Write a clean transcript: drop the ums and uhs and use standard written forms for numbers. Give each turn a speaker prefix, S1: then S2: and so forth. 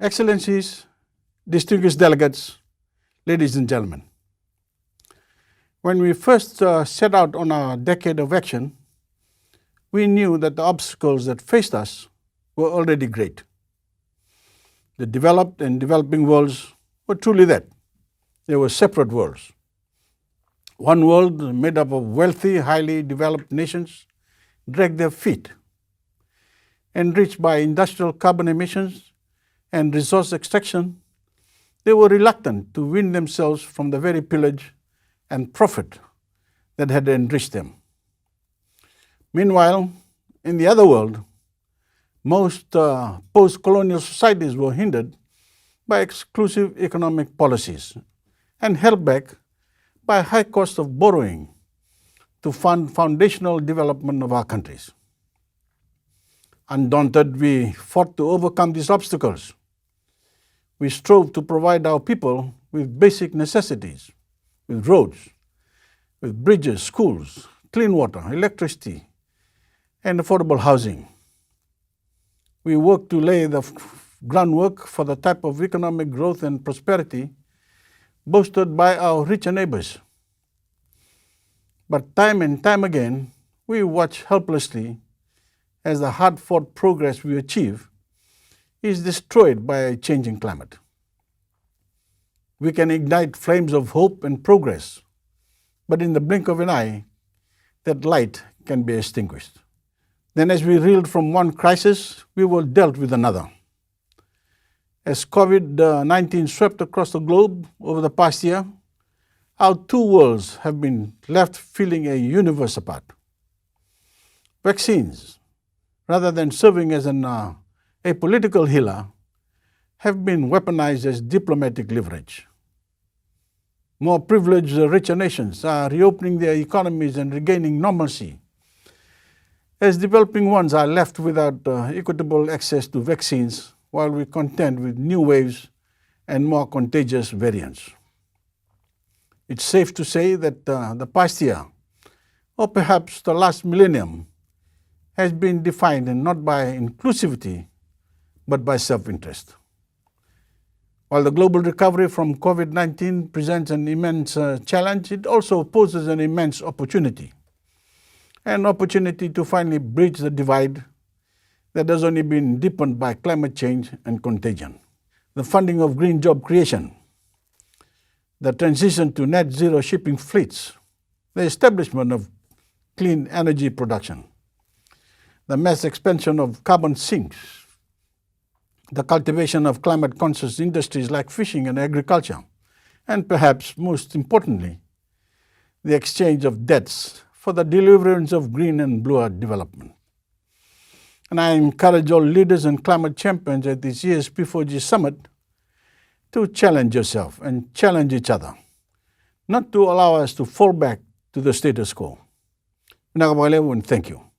S1: Excellencies, distinguished delegates, ladies and gentlemen. When we first set out on our decade of action, we knew that the obstacles that faced us were already great. The developed and developing worlds were truly that. They were separate worlds. One world made up of wealthy, highly developed nations dragged their feet. Enriched by industrial carbon emissions and resource extraction, they were reluctant to wean themselves from the very pillage and profit that had enriched them. Meanwhile, in the other world, most post-colonial societies were hindered by exclusive economic policies and held back by a high cost of borrowing to fund foundational development of our countries. Undaunted, we fought to overcome these obstacles. We strove to provide our people with basic necessities, with roads, with bridges, schools, clean water, electricity, and affordable housing. We worked to lay the groundwork for the type of economic growth and prosperity boasted by our richer neighbors. But time and time again, we watch helplessly as the hard-fought progress we achieve is destroyed by a changing climate. We can ignite flames of hope and progress, but in the blink of an eye, that light can be extinguished. Then as we reeled from one crisis, we were dealt with another. As COVID-19 swept across the globe over the past year, our two worlds have been left feeling a universe apart. Vaccines, rather than serving as a political healer, have been weaponized as diplomatic leverage. More privileged, richer nations are reopening their economies and regaining normalcy, as developing ones are left without equitable access to vaccines while we contend with new waves and more contagious variants. It's safe to say that the past year, or perhaps the last millennium, has been defined not by inclusivity, but by self-interest. While the global recovery from COVID-19 presents an immense challenge, it also poses an immense opportunity. An opportunity to finally bridge the divide that has only been deepened by climate change and contagion. The funding of green job creation, the transition to net zero shipping fleets, the establishment of clean energy production, the mass expansion of carbon sinks, the cultivation of climate-conscious industries like fishing and agriculture, and perhaps most importantly, the exchange of debts for the deliverance of green and bluer development. And I encourage all leaders and climate champions at this year's P4G Summit to challenge yourself and challenge each other, not to allow us to fall back to the status quo. Thank you.